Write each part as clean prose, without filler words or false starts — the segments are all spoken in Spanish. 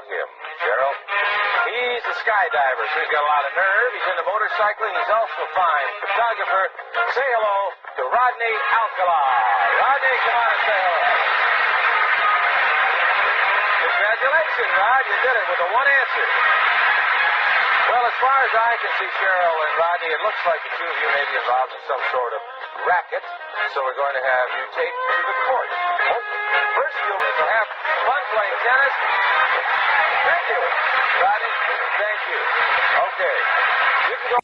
about him, Cheryl? He's a skydiver, so he's got a lot of nerve. He's into motorcycling. He's also a fine photographer. Say hello to Rodney Alcala. Rodney, come on and say hello. Congratulations, Rod. You did it with the one answer. Well, as far as I can see, Cheryl and Rodney, it looks like the two of you may be involved in some sort of racket. So we're going to have you take to the court. First, you'll have fun playing tennis. Thank you, Rodney. Thank you. Okay. You can go.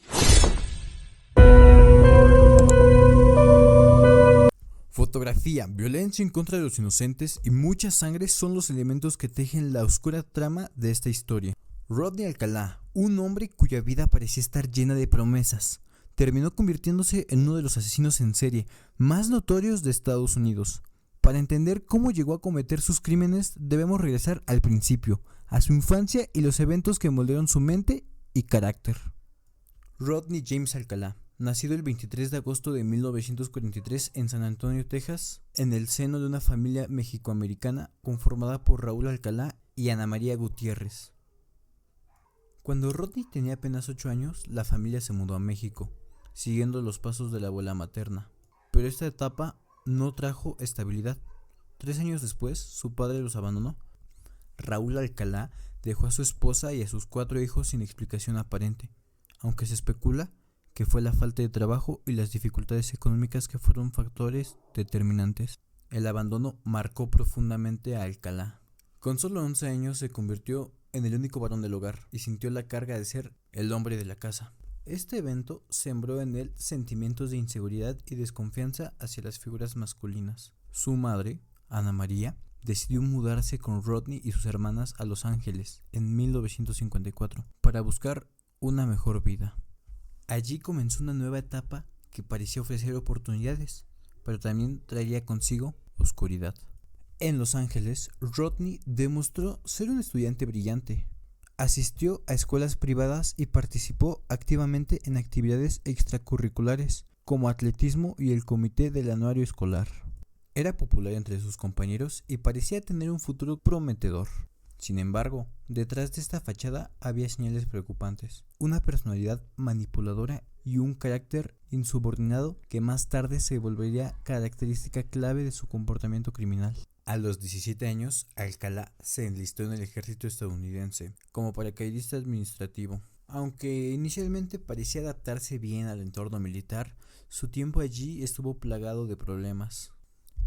Fotografía, violencia en contra de los inocentes y mucha sangre son los elementos que tejen la oscura trama de esta historia. Rodney Alcala, un hombre cuya vida parecía estar llena de promesas, terminó convirtiéndose en uno de los asesinos en serie más notorios de Estados Unidos. Para entender cómo llegó a cometer sus crímenes, debemos regresar al principio, a su infancia y los eventos que moldearon su mente y carácter. Rodney James Alcala, nacido el 23 de agosto de 1943 en San Antonio, Texas, en el seno de una familia mexicoamericana conformada por Raúl Alcalá y Ana María Gutiérrez. Cuando Rodney tenía apenas 8 años, la familia se mudó a México, siguiendo los pasos de la abuela materna. Pero esta etapa no trajo estabilidad. 3 años después, su padre los abandonó. Raúl Alcalá dejó a su esposa y a sus 4 hijos sin explicación aparente, aunque se especula que fue la falta de trabajo y las dificultades económicas que fueron factores determinantes. El abandono marcó profundamente a Alcalá. Con solo 11 años se convirtió en el único varón del hogar y sintió la carga de ser el hombre de la casa. Este evento sembró en él sentimientos de inseguridad y desconfianza hacia las figuras masculinas. Su madre, Ana María, decidió mudarse con Rodney y sus hermanas a Los Ángeles en 1954 para buscar una mejor vida. Allí comenzó una nueva etapa que parecía ofrecer oportunidades, pero también traería consigo oscuridad. En Los Ángeles, Rodney demostró ser un estudiante brillante. Asistió a escuelas privadas y participó activamente en actividades extracurriculares como atletismo y el comité del anuario escolar. Era popular entre sus compañeros y parecía tener un futuro prometedor. Sin embargo, detrás de esta fachada había señales preocupantes, una personalidad manipuladora y un carácter insubordinado que más tarde se volvería característica clave de su comportamiento criminal. A los 17 años, Alcalá se enlistó en el ejército estadounidense como paracaidista administrativo. Aunque inicialmente parecía adaptarse bien al entorno militar, su tiempo allí estuvo plagado de problemas.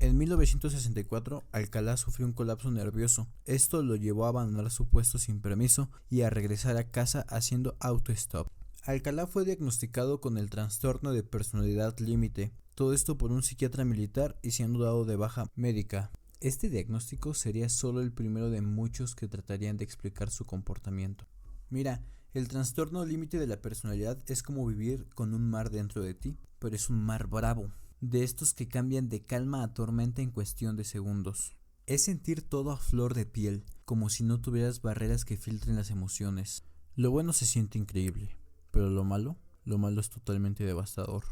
En 1964, Alcalá sufrió un colapso nervioso. Esto lo llevó a abandonar su puesto sin permiso y a regresar a casa haciendo autostop. Alcalá fue diagnosticado con el trastorno de personalidad límite, todo esto por un psiquiatra militar y siendo dado de baja médica. Este diagnóstico sería solo el primero de muchos que tratarían de explicar su comportamiento. Mira, el trastorno límite de la personalidad es como vivir con un mar dentro de ti, pero es un mar bravo, de estos que cambian de calma a tormenta en cuestión de segundos. Es sentir todo a flor de piel, como si no tuvieras barreras que filtren las emociones. Lo bueno se siente increíble, pero lo malo es totalmente devastador.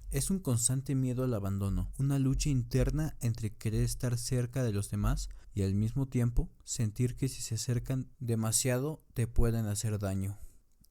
Es un constante miedo al abandono, una lucha interna entre querer estar cerca de los demás y al mismo tiempo sentir que si se acercan demasiado te pueden hacer daño.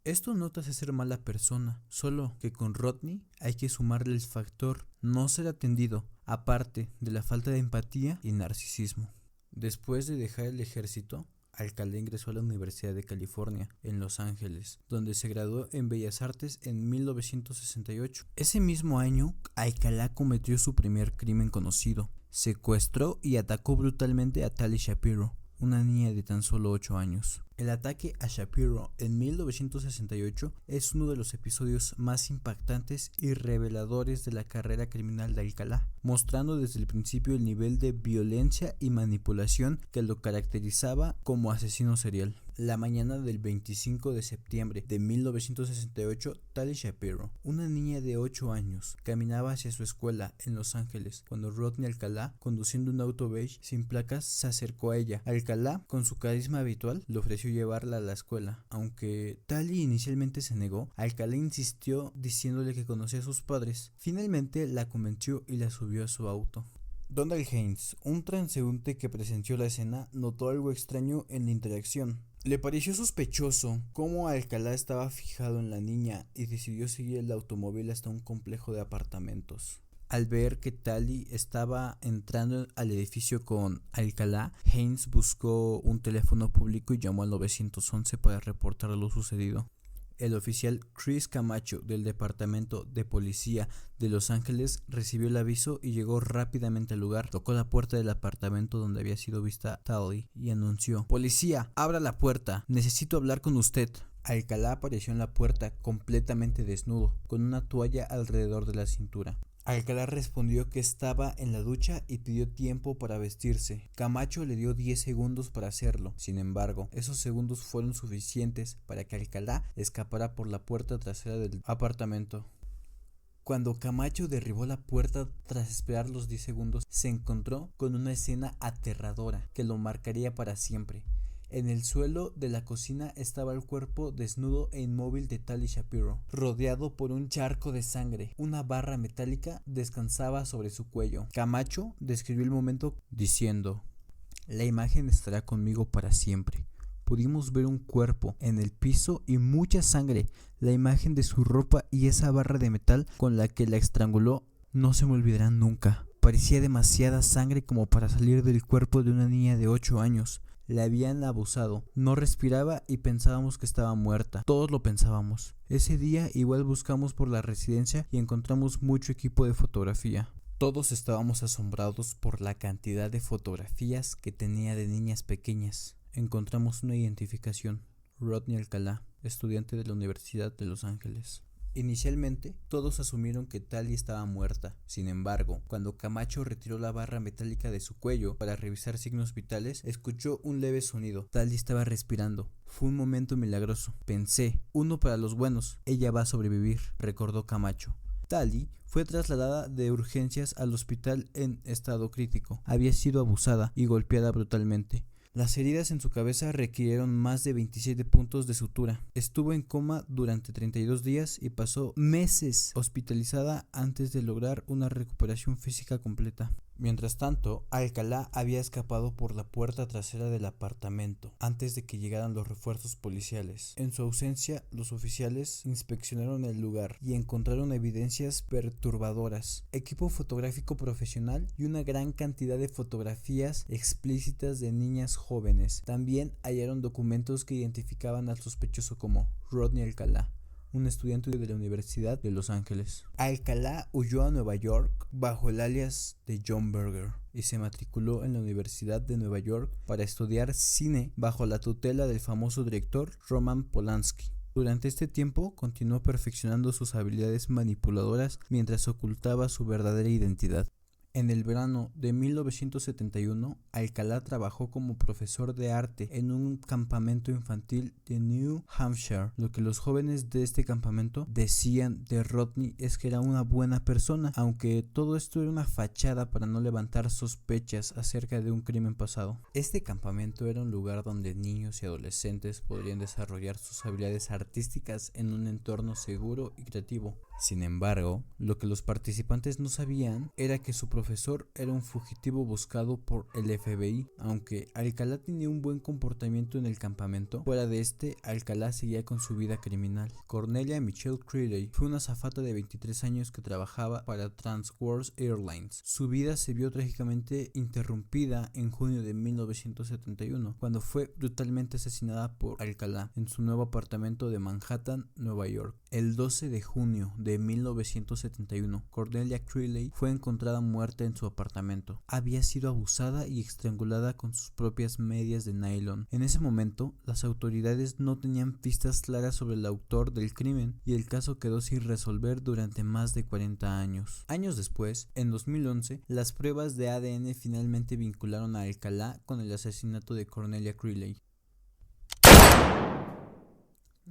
Esto no te hace ser mala persona, solo que con Rodney hay que sumarle el factor no ser atendido, aparte de la falta de empatía y narcisismo. Después de dejar el ejército, Alcalá ingresó a la Universidad de California, en Los Ángeles, donde se graduó en Bellas Artes en 1968. Ese mismo año, Alcalá cometió su primer crimen conocido. Secuestró y atacó brutalmente a Tali Shapiro, una niña de tan solo 8 años. El ataque a Shapiro en 1968 es uno de los episodios más impactantes y reveladores de la carrera criminal de Alcalá, mostrando desde el principio el nivel de violencia y manipulación que lo caracterizaba como asesino serial. La mañana del 25 de septiembre de 1968, Tali Shapiro, una niña de 8 años, caminaba hacia su escuela en Los Ángeles cuando Rodney Alcalá, conduciendo un auto beige sin placas, se acercó a ella. Alcalá, con su carisma habitual, le ofreció llevarla a la escuela. Aunque Tali inicialmente se negó, Alcalá insistió diciéndole que conocía a sus padres. Finalmente la convenció y la subió a su auto. Donald Haynes, un transeúnte que presenció la escena, notó algo extraño en la interacción. Le pareció sospechoso cómo Alcalá estaba fijado en la niña y decidió seguir el automóvil hasta un complejo de apartamentos. Al ver que Tali estaba entrando al edificio con Alcalá, Haynes buscó un teléfono público y llamó al 911 para reportar lo sucedido. El oficial Chris Camacho del Departamento de Policía de Los Ángeles recibió el aviso y llegó rápidamente al lugar. Tocó la puerta del apartamento donde había sido vista Tali y anunció: «Policía, abra la puerta, necesito hablar con usted». Alcalá apareció en la puerta completamente desnudo, con una toalla alrededor de la cintura. Alcalá respondió que estaba en la ducha y pidió tiempo para vestirse. Camacho le dio 10 segundos para hacerlo. Sin embargo, esos segundos fueron suficientes para que Alcalá escapara por la puerta trasera del apartamento. Cuando Camacho derribó la puerta tras esperar los 10 segundos, se encontró con una escena aterradora que lo marcaría para siempre. En el suelo de la cocina estaba el cuerpo desnudo e inmóvil de Tali Shapiro, rodeado por un charco de sangre. Una barra metálica descansaba sobre su cuello. Camacho describió el momento diciendo: «La imagen estará conmigo para siempre. Pudimos ver un cuerpo en el piso y mucha sangre. La imagen de su ropa y esa barra de metal con la que la estranguló no se me olvidarán nunca. Parecía demasiada sangre como para salir del cuerpo de una niña de 8 años. Le habían abusado, no respiraba y pensábamos que estaba muerta. Todos lo pensábamos. Ese día igual buscamos por la residencia y encontramos mucho equipo de fotografía. Todos estábamos asombrados por la cantidad de fotografías que tenía de niñas pequeñas. Encontramos una identificación: Rodney Alcalá, estudiante de la Universidad de Los Ángeles». Inicialmente, todos asumieron que Tali estaba muerta. Sin embargo, cuando Camacho retiró la barra metálica de su cuello para revisar signos vitales, escuchó un leve sonido. Tali estaba respirando. «Fue un momento milagroso. Pensé, uno para los buenos. Ella va a sobrevivir», recordó Camacho. Tali fue trasladada de urgencias al hospital en estado crítico. Había sido abusada y golpeada brutalmente. Las heridas en su cabeza requirieron más de 27 puntos de sutura. Estuvo en coma durante 32 días y pasó meses hospitalizada antes de lograr una recuperación física completa. Mientras tanto, Alcalá había escapado por la puerta trasera del apartamento antes de que llegaran los refuerzos policiales. En su ausencia, los oficiales inspeccionaron el lugar y encontraron evidencias perturbadoras, equipo fotográfico profesional y una gran cantidad de fotografías explícitas de niñas jóvenes. También hallaron documentos que identificaban al sospechoso como Rodney Alcalá, un estudiante de la Universidad de Los Ángeles. Alcalá huyó a Nueva York bajo el alias de John Berger y se matriculó en la Universidad de Nueva York para estudiar cine bajo la tutela del famoso director Roman Polanski. Durante este tiempo continuó perfeccionando sus habilidades manipuladoras mientras ocultaba su verdadera identidad. En el verano de 1971, Alcalá trabajó como profesor de arte en un campamento infantil de New Hampshire. Lo que los jóvenes de este campamento decían de Rodney es que era una buena persona, aunque todo esto era una fachada para no levantar sospechas acerca de un crimen pasado. Este campamento era un lugar donde niños y adolescentes podrían desarrollar sus habilidades artísticas en un entorno seguro y creativo. Sin embargo, lo que los participantes no sabían era que su profesor era un fugitivo buscado por el FBI. Aunque Alcalá tenía un buen comportamiento en el campamento, fuera de este, Alcalá seguía con su vida criminal. Cornelia Michelle Creeley fue una azafata de 23 años que trabajaba para Transworld Airlines. Su vida se vio trágicamente interrumpida en junio de 1971, cuando fue brutalmente asesinada por Alcalá en su nuevo apartamento de Manhattan, Nueva York. El 12 de junio de 1971, Cornelia Creeley fue encontrada muerta en su apartamento. Había sido abusada y estrangulada con sus propias medias de nylon. En ese momento, las autoridades no tenían pistas claras sobre el autor del crimen y el caso quedó sin resolver durante más de 40 años. Años después, en 2011, las pruebas de ADN finalmente vincularon a Alcalá con el asesinato de Cornelia Creeley.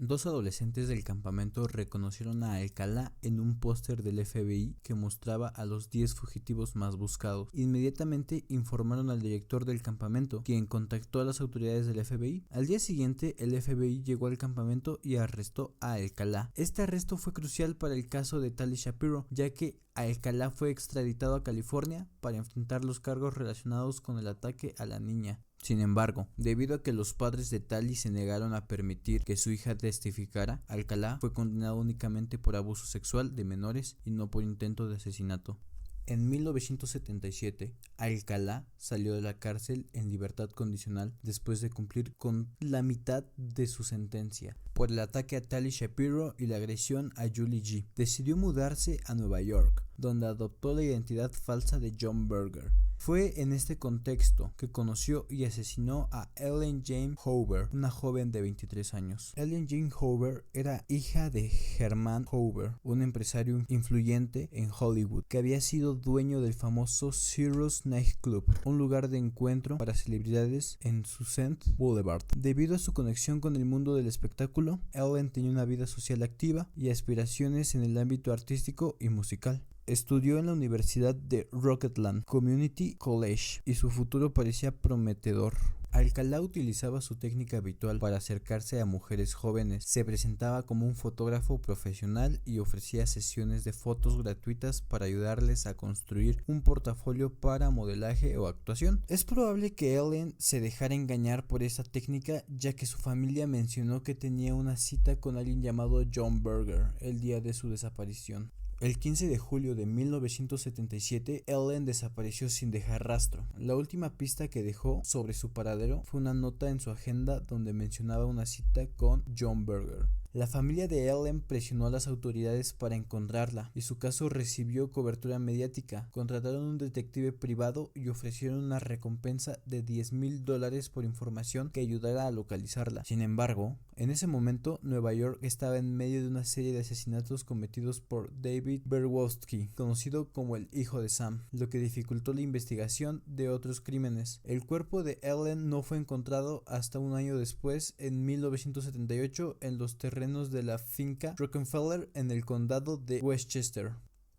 Dos adolescentes del campamento reconocieron a Alcalá en un póster del FBI que mostraba a los 10 fugitivos más buscados. Inmediatamente informaron al director del campamento, quien contactó a las autoridades del FBI. Al día siguiente, el FBI llegó al campamento y arrestó a Alcalá. Este arresto fue crucial para el caso de Tali Shapiro, ya que Alcalá fue extraditado a California para enfrentar los cargos relacionados con el ataque a la niña. Sin embargo, debido a que los padres de Tali se negaron a permitir que su hija testificara, Alcalá fue condenado únicamente por abuso sexual de menores y no por intento de asesinato. En 1977, Alcalá salió de la cárcel en libertad condicional después de cumplir con la mitad de su sentencia por el ataque a Tali Shapiro y la agresión a Julie G. Decidió mudarse a Nueva York, donde adoptó la identidad falsa de John Berger. Fue en este contexto que conoció y asesinó a Ellen Jane Hoover, una joven de 23 años. Ellen Jane Hoover era hija de Herman Hoover, un empresario influyente en Hollywood, que había sido dueño del famoso Cirrus Nightclub, un lugar de encuentro para celebridades en Sunset Boulevard. Debido a su conexión con el mundo del espectáculo, Ellen tenía una vida social activa y aspiraciones en el ámbito artístico y musical. Estudió en la Universidad de Rocketland Community College y su futuro parecía prometedor. Alcalá utilizaba su técnica habitual para acercarse a mujeres jóvenes. Se presentaba como un fotógrafo profesional y ofrecía sesiones de fotos gratuitas para ayudarles a construir un portafolio para modelaje o actuación. Es probable que Ellen se dejara engañar por esa técnica, ya que su familia mencionó que tenía una cita con alguien llamado John Berger el día de su desaparición. El 15 de julio de 1977, Ellen desapareció sin dejar rastro. La última pista que dejó sobre su paradero fue una nota en su agenda donde mencionaba una cita con John Berger. La familia de Ellen presionó a las autoridades para encontrarla y su caso recibió cobertura mediática. Contrataron un detective privado y ofrecieron una recompensa de $10,000 por información que ayudara a localizarla. Sin embargo, en ese momento Nueva York estaba en medio de una serie de asesinatos cometidos por David Berkowitz, conocido como el hijo de Sam, lo que dificultó la investigación de otros crímenes. El cuerpo de Ellen no fue encontrado hasta un año después, en 1978, en los terrenos de la finca Rockefeller en el condado de Westchester.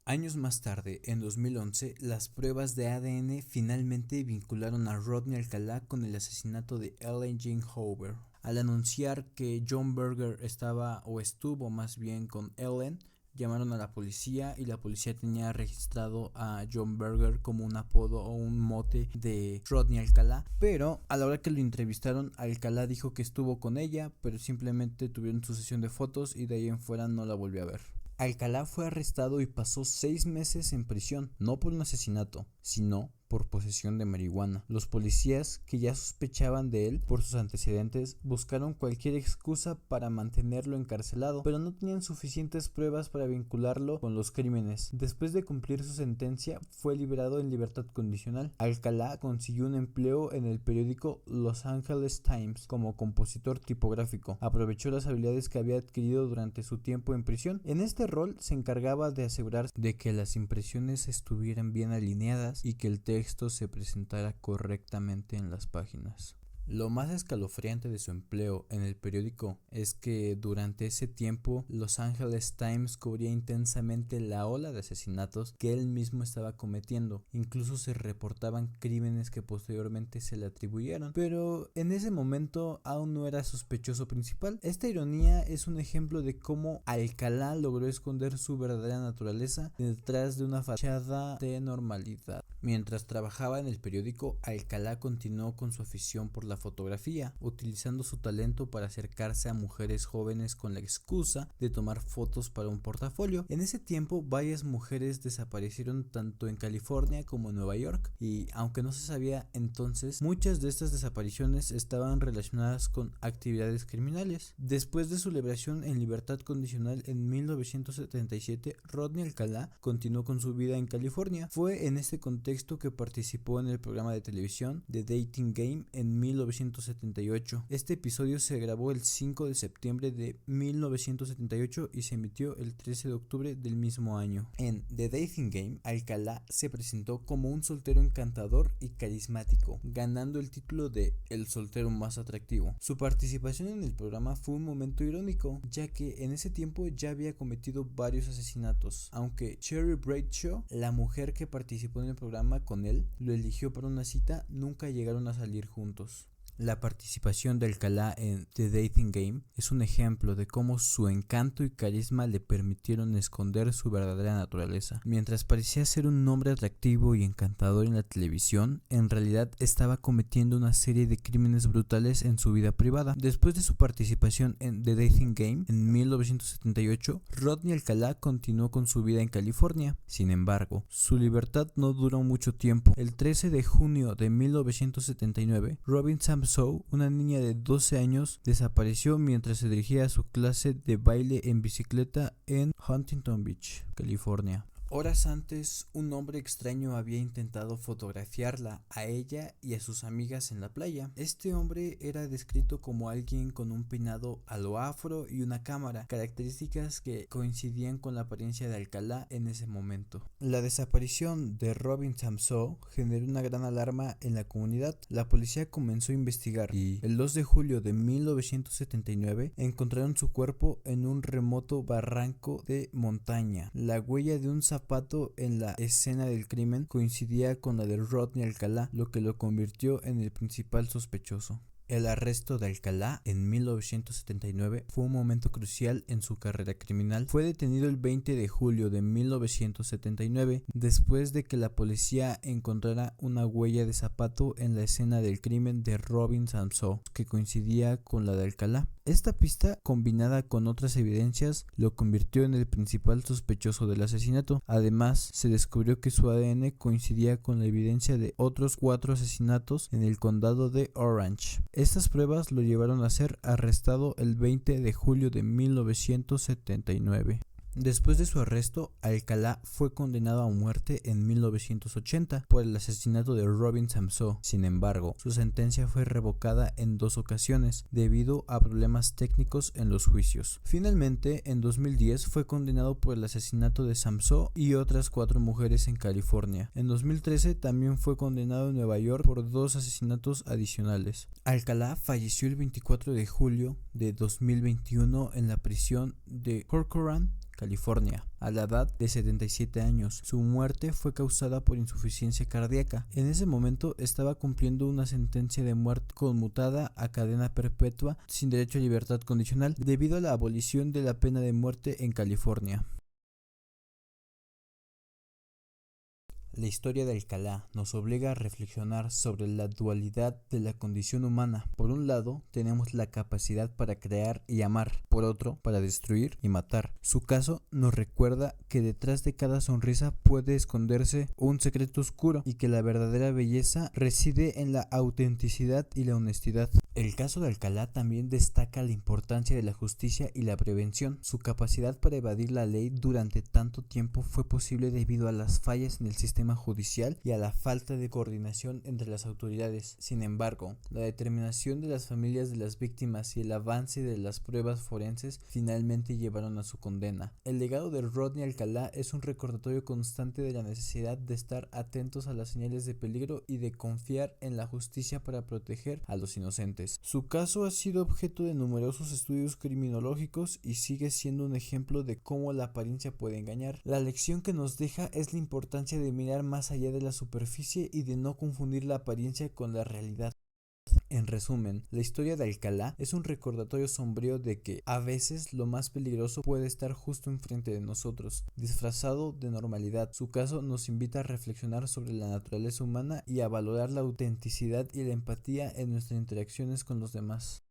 Años más tarde, en 2011, las pruebas de ADN finalmente vincularon a Rodney Alcalá con el asesinato de Ellen Jane Hoover. Al anunciar que John Berger estuvo más bien con Ellen, llamaron a la policía y la policía tenía registrado a John Berger como un apodo o un mote de Rodney Alcalá, pero a la hora que lo entrevistaron, Alcalá dijo que estuvo con ella, pero simplemente tuvieron su sesión de fotos y de ahí en fuera no la volvió a ver. Alcalá fue arrestado y pasó 6 meses en prisión, no por un asesinato, sino por posesión de marihuana. Los policías, que ya sospechaban de él por sus antecedentes, buscaron cualquier excusa para mantenerlo encarcelado, pero no tenían suficientes pruebas para vincularlo con los crímenes. Después de cumplir su sentencia, fue liberado en libertad condicional. Alcalá consiguió un empleo en el periódico Los Angeles Times como compositor tipográfico. Aprovechó las habilidades que había adquirido durante su tiempo en prisión. En este rol se encargaba de asegurarse de que las impresiones estuvieran bien alineadas y que el texto se presentara correctamente en las páginas. Lo más escalofriante de su empleo en el periódico es que durante ese tiempo Los Angeles Times cubría intensamente la ola de asesinatos que él mismo estaba cometiendo. Incluso se reportaban crímenes que posteriormente se le atribuyeron, pero en ese momento aún no era sospechoso principal. Esta ironía es un ejemplo de cómo Alcalá logró esconder su verdadera naturaleza detrás de una fachada de normalidad. Mientras trabajaba en el periódico, Alcalá continuó con su afición por la fotografía, utilizando su talento para acercarse a mujeres jóvenes con la excusa de tomar fotos para un portafolio. En ese tiempo, varias mujeres desaparecieron tanto en California como en Nueva York, y aunque no se sabía entonces, muchas de estas desapariciones estaban relacionadas con actividades criminales. Después de su liberación en libertad condicional en 1977, Rodney Alcalá continuó con su vida en California. Fue en este contexto que participó en el programa de televisión The Dating Game en 1978. Este episodio se grabó el 5 de septiembre de 1978 y se emitió el 13 de octubre del mismo año. En The Dating Game, Alcalá se presentó como un soltero encantador y carismático, ganando el título de el soltero más atractivo. Su participación en el programa fue un momento irónico, ya que en ese tiempo ya había cometido varios asesinatos, aunque Cherry Bradshaw, la mujer que participó en el programa con él, lo eligió para una cita, nunca llegaron a salir juntos. La participación de Alcalá en The Dating Game es un ejemplo de cómo su encanto y carisma le permitieron esconder su verdadera naturaleza. Mientras parecía ser un hombre atractivo y encantador en la televisión, en realidad estaba cometiendo una serie de crímenes brutales en su vida privada. Después de su participación en The Dating Game en 1978, Rodney Alcalá continuó con su vida en California. Sin embargo, su libertad no duró mucho tiempo. El 13 de junio de 1979, Robin Samsoe, una niña de 12 años, desapareció mientras se dirigía a su clase de baile en bicicleta en Huntington Beach, California. Horas antes, un hombre extraño había intentado fotografiarla a ella y a sus amigas en la playa. Este hombre era descrito como alguien con un peinado a lo afro y una cámara, características que coincidían con la apariencia de Alcalá en ese momento. La desaparición de Robin Samsoe generó una gran alarma en la comunidad. La policía comenzó a investigar y el 2 de julio de 1979 encontraron su cuerpo en un remoto barranco de montaña. La huella de un zapato en la escena del crimen coincidía con la de Rodney Alcalá, lo que lo convirtió en el principal sospechoso. El arresto de Alcalá en 1979 fue un momento crucial en su carrera criminal. Fue detenido el 20 de julio de 1979 después de que la policía encontrara una huella de zapato en la escena del crimen de Robin Samsoe que coincidía con la de Alcalá. Esta pista, combinada con otras evidencias, lo convirtió en el principal sospechoso del asesinato. Además, se descubrió que su ADN coincidía con la evidencia de otros 4 asesinatos en el condado de Orange. Estas pruebas lo llevaron a ser arrestado el 20 de julio de 1979. Después de su arresto, Alcalá fue condenado a muerte en 1980 por el asesinato de Robin Samsoe. Sin embargo, su sentencia fue revocada en 2 ocasiones debido a problemas técnicos en los juicios. Finalmente, en 2010 fue condenado por el asesinato de Samsoe y otras 4 mujeres en California. En 2013 también fue condenado en Nueva York por 2 asesinatos adicionales. Alcalá falleció el 24 de julio de 2021 en la prisión de Corcoran, California, a la edad de 77 años. Su muerte fue causada por insuficiencia cardíaca. En ese momento estaba cumpliendo una sentencia de muerte conmutada a cadena perpetua sin derecho a libertad condicional debido a la abolición de la pena de muerte en California. La historia de Alcalá nos obliga a reflexionar sobre la dualidad de la condición humana. Por un lado, tenemos la capacidad para crear y amar, por otro, para destruir y matar. Su caso nos recuerda que detrás de cada sonrisa puede esconderse un secreto oscuro y que la verdadera belleza reside en la autenticidad y la honestidad. El caso de Alcalá también destaca la importancia de la justicia y la prevención. Su capacidad para evadir la ley durante tanto tiempo fue posible debido a las fallas en el sistema judicial y a la falta de coordinación entre las autoridades. Sin embargo, la determinación de las familias de las víctimas y el avance de las pruebas forenses finalmente llevaron a su condena. El legado de Rodney Alcalá es un recordatorio constante de la necesidad de estar atentos a las señales de peligro y de confiar en la justicia para proteger a los inocentes. Su caso ha sido objeto de numerosos estudios criminológicos y sigue siendo un ejemplo de cómo la apariencia puede engañar. La lección que nos deja es la importancia de mirar más allá de la superficie y de no confundir la apariencia con la realidad. En resumen, la historia de Alcalá es un recordatorio sombrío de que a veces lo más peligroso puede estar justo enfrente de nosotros, disfrazado de normalidad. Su caso nos invita a reflexionar sobre la naturaleza humana y a valorar la autenticidad y la empatía en nuestras interacciones con los demás.